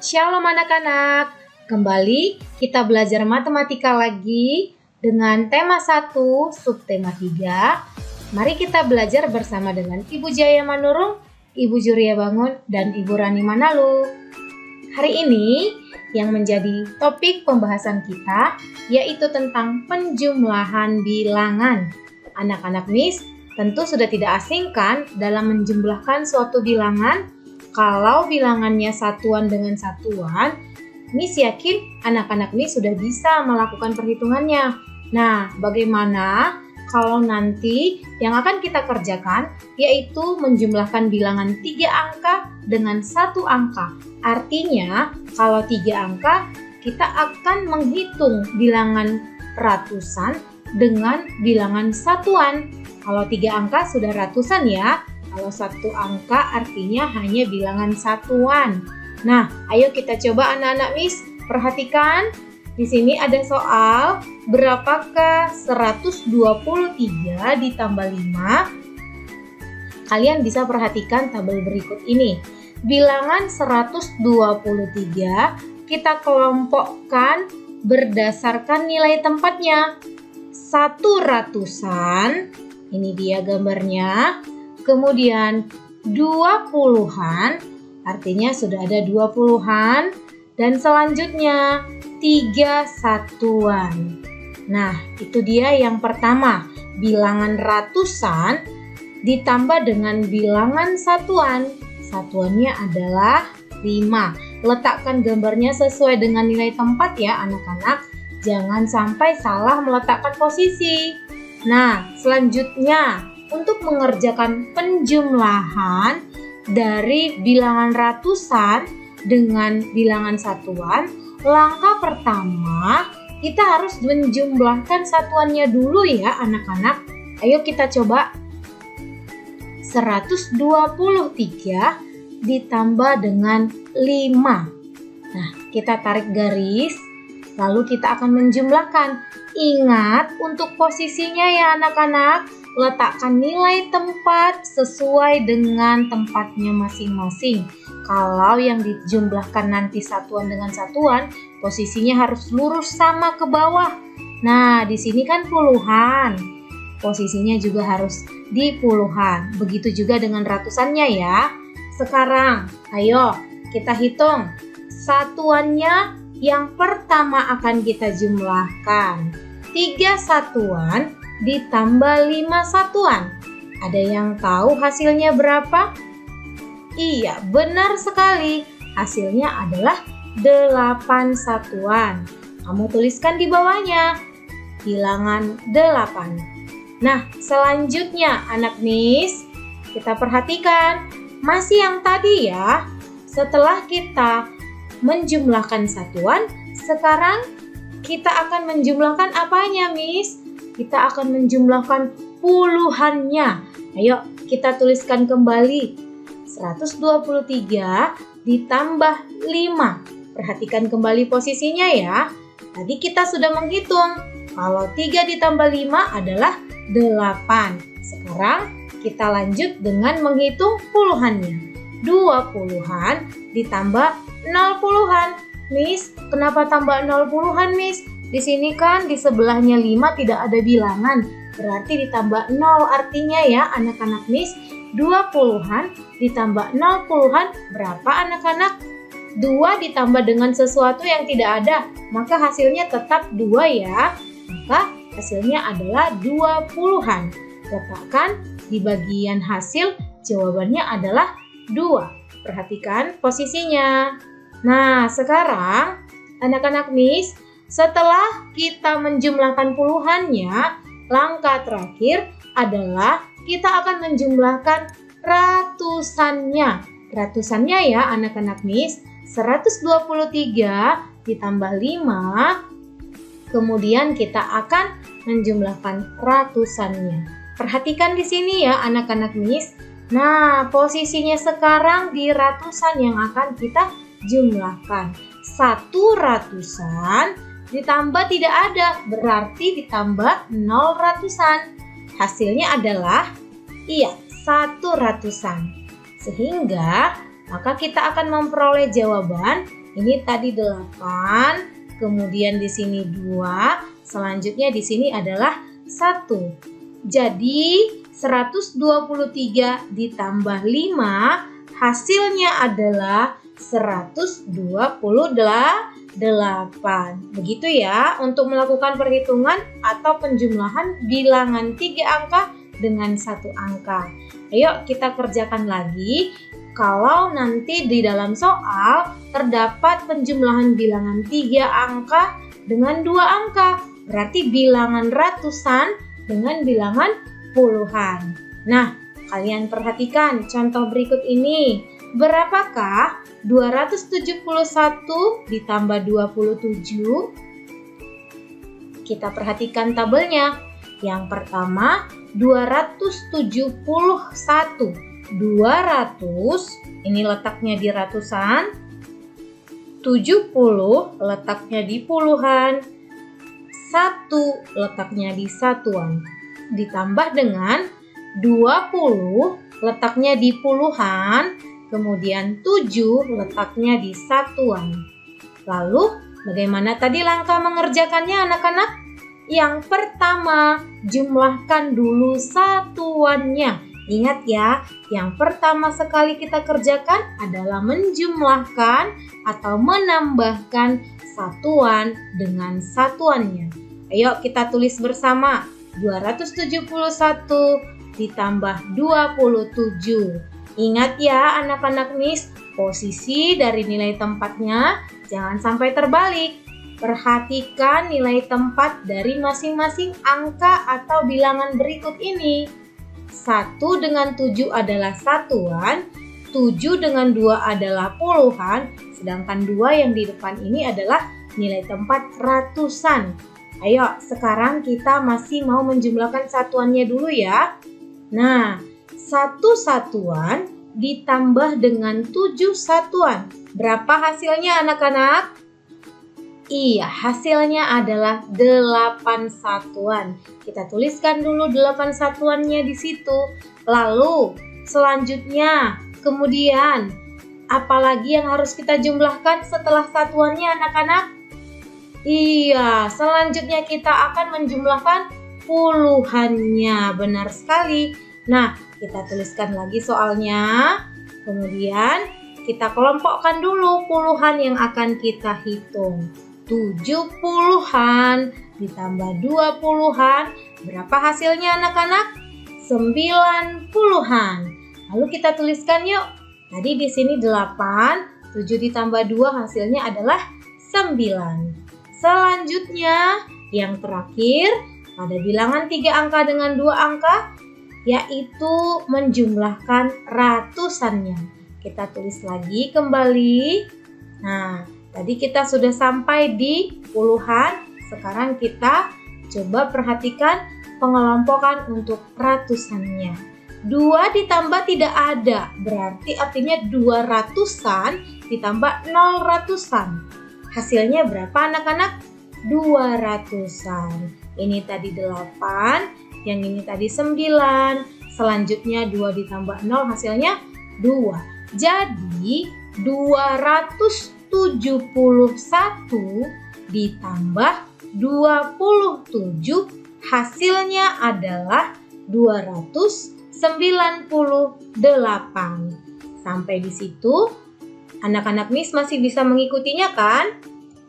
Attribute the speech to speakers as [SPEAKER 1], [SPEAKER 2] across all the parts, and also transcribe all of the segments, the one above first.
[SPEAKER 1] Shalom anak-anak, kembali kita belajar matematika lagi dengan tema 1, subtema 3. Mari kita belajar bersama dengan Ibu Jaya Manurung, Ibu Juria Bangun, dan Ibu Rani Manalu. Hari ini yang menjadi topik pembahasan kita yaitu tentang penjumlahan bilangan. Anak-anak Miss tentu sudah tidak asing kan dalam menjumlahkan suatu bilangan. Kalau bilangannya satuan dengan satuan, Miss yakin anak-anak Miss sudah bisa melakukan perhitungannya. Nah, bagaimana kalau nanti yang akan kita kerjakan yaitu menjumlahkan bilangan 3 angka dengan 1 angka. Artinya, kalau 3 angka, kita akan menghitung bilangan ratusan dengan bilangan satuan. Kalau 3 angka sudah ratusan ya. Kalau 1 angka artinya hanya bilangan satuan. Nah, ayo kita coba anak-anak Miss. Perhatikan, di sini ada soal berapakah 123 ditambah 5? Kalian bisa perhatikan tabel berikut ini. Bilangan 123 kita kelompokkan berdasarkan nilai tempatnya. 1 ratusan, ini dia gambarnya. Kemudian 20-an, artinya sudah ada 20-an. Dan selanjutnya 3 satuan. Nah, itu dia yang pertama. Bilangan ratusan ditambah dengan bilangan satuan. Satuannya adalah 5. Letakkan gambarnya sesuai dengan nilai tempat ya anak-anak. Jangan sampai salah meletakkan posisi. Nah, selanjutnya untuk mengerjakan penjumlahan dari bilangan ratusan dengan bilangan satuan, langkah pertama kita harus menjumlahkan satuannya dulu ya anak-anak. Ayo kita coba. 123 ditambah dengan 5. Nah, kita tarik garis, lalu kita akan menjumlahkan. Ingat untuk posisinya ya anak-anak. Letakkan nilai tempat sesuai dengan tempatnya masing-masing. Kalau yang dijumlahkan nanti satuan dengan satuan, posisinya harus lurus sama ke bawah. Nah, di sini kan puluhan. Posisinya juga harus di puluhan. Begitu juga dengan ratusannya ya. Sekarang, ayo kita hitung. Satuannya yang pertama akan kita jumlahkan. 3 satuan ditambah 5 satuan. Ada yang tahu hasilnya berapa? Iya, benar sekali. Hasilnya adalah 8 satuan. Kamu tuliskan di bawahnya. Bilangan 8. Nah, selanjutnya anak Miss, kita perhatikan. Masih yang tadi ya. Setelah kita menjumlahkan satuan, sekarang kita akan menjumlahkan apanya Miss? Kita akan menjumlahkan puluhannya. Ayo kita tuliskan kembali. 123 ditambah 5. Perhatikan kembali posisinya ya. Tadi kita sudah menghitung. Kalau 3 ditambah 5 adalah 8. Sekarang kita lanjut dengan menghitung puluhannya. 2 puluhan ditambah 0 puluhan. Miss, kenapa tambah 0 puluhan Miss? Di sini kan di sebelahnya 5 tidak ada bilangan. Berarti ditambah 0 artinya ya anak-anak Miss. 2 puluhan ditambah 0 puluhan berapa anak-anak? 2 ditambah dengan sesuatu yang tidak ada. Maka hasilnya tetap 2 ya. Maka hasilnya adalah 2 puluhan. Letakkan di bagian hasil jawabannya adalah 2. Perhatikan posisinya. Nah sekarang anak-anak Miss, setelah kita menjumlahkan puluhannya, langkah terakhir adalah kita akan menjumlahkan ratusannya. Ratusannya ya anak-anak Miss, 123 ditambah 5, kemudian kita akan menjumlahkan ratusannya. Perhatikan di sini ya anak-anak Miss. Nah, posisinya sekarang di ratusan yang akan kita jumlahkan. 1 ratusan ditambah tidak ada, berarti ditambah 0 ratusan. Hasilnya adalah 1 ratusan. Sehingga maka kita akan memperoleh jawaban Ini tadi 8, kemudian di sini 2, selanjutnya di sini adalah 1. Jadi 123 ditambah 5 hasilnya adalah 128. Begitu ya untuk melakukan perhitungan atau penjumlahan bilangan 3 angka dengan 1 angka. Ayo kita kerjakan lagi. Kalau nanti di dalam soal terdapat penjumlahan bilangan 3 angka dengan 2 angka, berarti bilangan ratusan dengan bilangan puluhan. Nah, kalian perhatikan contoh berikut ini. Berapakah 271 ditambah 27? Kita perhatikan tabelnya. Yang pertama 271. 200 ini letaknya di ratusan, 70 letaknya di puluhan, 1 letaknya di satuan. Ditambah dengan 20 letaknya di puluhan, kemudian 7 letaknya di satuan. Lalu bagaimana tadi langkah mengerjakannya anak-anak? Yang pertama, jumlahkan dulu satuannya. Ingat ya, yang pertama sekali kita kerjakan adalah menjumlahkan atau menambahkan satuan dengan satuannya. Ayo kita tulis bersama. 271 ditambah 27. Ingat ya anak-anak Miss, posisi dari nilai tempatnya jangan sampai terbalik. Perhatikan nilai tempat dari masing-masing angka atau bilangan berikut ini. 1 dengan 7 adalah satuan, 7 dengan 2 adalah puluhan, sedangkan 2 yang di depan ini adalah nilai tempat ratusan. Ayo, sekarang kita masih mau menjumlahkan satuannya dulu ya. Nah, 1 satuan ditambah dengan 7 satuan. Berapa hasilnya anak-anak? Iya, hasilnya adalah 8 satuan. Kita tuliskan dulu 8 satuannya di situ. Lalu, selanjutnya, kemudian, apalagi yang harus kita jumlahkan setelah satuannya anak-anak? Iya, selanjutnya kita akan menjumlahkan puluhannya. Benar sekali. Nah, kita tuliskan lagi soalnya. Kemudian, kita kelompokkan dulu puluhan yang akan kita hitung. 7 puluhan ditambah 2 puluhan. Berapa hasilnya anak-anak? 9 puluhan. Lalu kita tuliskan yuk. Tadi di sini 8, 7 ditambah 2 hasilnya adalah 9. Selanjutnya, yang terakhir, pada bilangan 3 angka dengan 2 angka, yaitu menjumlahkan ratusannya. Kita tulis lagi kembali. Nah, tadi kita sudah sampai di puluhan, sekarang kita coba perhatikan pengelompokan untuk ratusannya. 2 ditambah tidak ada, berarti artinya 200-an ditambah 0 ratusan. Hasilnya berapa anak-anak? 200-an. Ini tadi 8, yang ini tadi 9, selanjutnya 2 ditambah 0 hasilnya 2. Jadi 271 ditambah 27 hasilnya adalah 298. Sampai di situ anak-anak Miss masih bisa mengikutinya kan?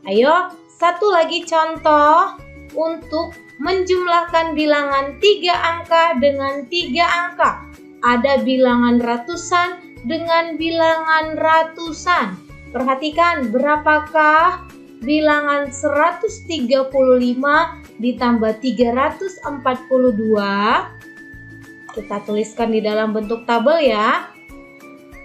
[SPEAKER 1] Ayo, satu lagi contoh untuk menjumlahkan bilangan 3 angka dengan 3 angka. Ada bilangan ratusan dengan bilangan ratusan. Perhatikan berapakah bilangan 135 ditambah 342. Kita tuliskan di dalam bentuk tabel ya.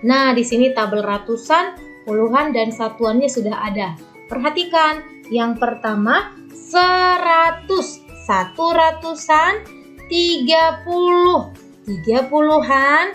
[SPEAKER 1] Nah, di sini tabel ratusan, puluhan, dan satuannya sudah ada. Perhatikan, yang pertama 100, 1 ratusan, 30, 3 puluhan,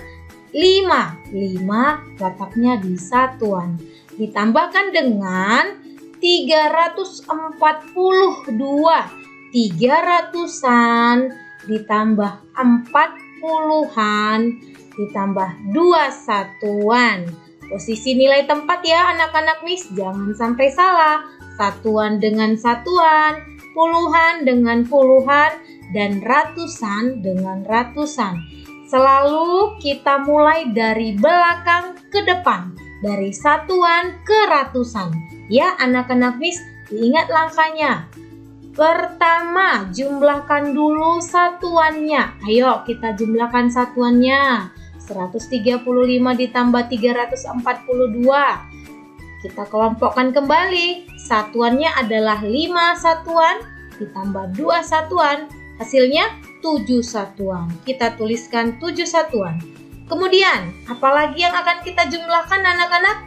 [SPEAKER 1] 5 letaknya di satuan. Ditambahkan dengan 342, 3 ratusan, ditambah 4 puluhan, ditambah 2 satuan. Posisi nilai tempat ya anak-anak Miss, jangan sampai salah. Satuan dengan satuan, puluhan dengan puluhan, dan ratusan dengan ratusan. Selalu kita mulai dari belakang ke depan, dari satuan ke ratusan. Ya anak-anak Miss, ingat langkahnya. Pertama, jumlahkan dulu satuannya. Ayo kita jumlahkan satuannya. 135 ditambah 342. Kita kelompokkan kembali. Satuannya adalah 5 satuan ditambah 2 satuan. Hasilnya 7 satuan. Kita tuliskan 7 satuan. Kemudian, apalagi yang akan kita jumlahkan anak-anak?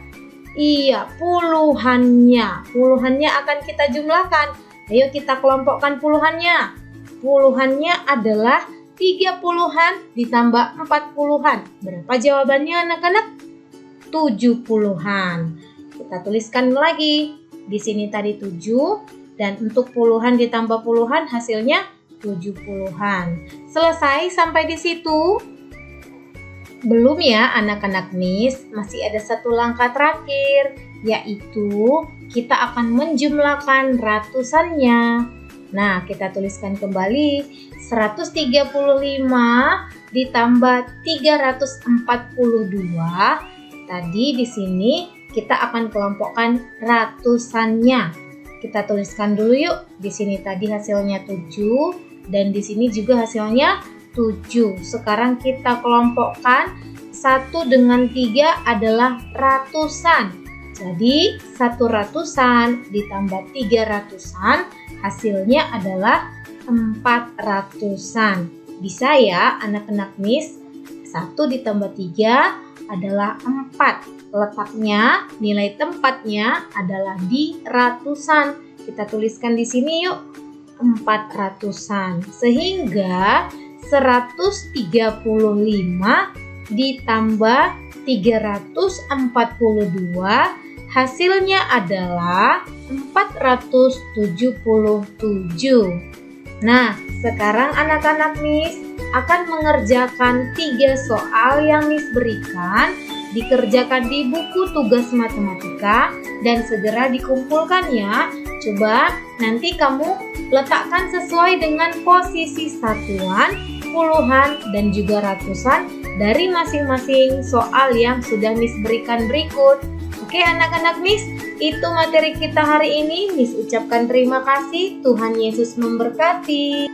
[SPEAKER 1] Iya, puluhannya. Puluhannya akan kita jumlahkan. Ayo kita kelompokkan puluhannya. Puluhannya adalah 30-an ditambah 40-an. Berapa jawabannya anak-anak? 70-an. Kita tuliskan lagi. Di sini tadi 7 dan untuk puluhan ditambah puluhan hasilnya 70-an. Selesai sampai di situ? Belum ya anak-anak Miss, masih ada satu langkah terakhir, yaitu kita akan menjumlahkan ratusannya. Nah, kita tuliskan kembali 135 ditambah 342. Tadi di sini kita akan kelompokkan ratusannya. Kita tuliskan dulu yuk. Di sini tadi hasilnya 7 dan di sini juga hasilnya 7. Sekarang kita kelompokkan 1 dengan 3 adalah ratusan. Jadi 1 ratusan ditambah 3 ratusan hasilnya adalah 400-an. Bisa ya anak-anak Miss? 1 ditambah 3 adalah 4. Letaknya, nilai tempatnya adalah di ratusan. Kita tuliskan di sini yuk, 400-an. Sehingga 135 ditambah 342 hasilnya adalah 477. Nah, sekarang anak-anak Miss akan mengerjakan 3 soal yang Miss berikan, dikerjakan di buku tugas matematika dan segera dikumpulkan ya. Coba nanti kamu letakkan sesuai dengan posisi satuan, puluhan, dan juga ratusan dari masing-masing soal yang sudah Miss berikan berikut. Oke anak-anak Miss, itu materi kita hari ini. Miss ucapkan terima kasih. Tuhan Yesus memberkati.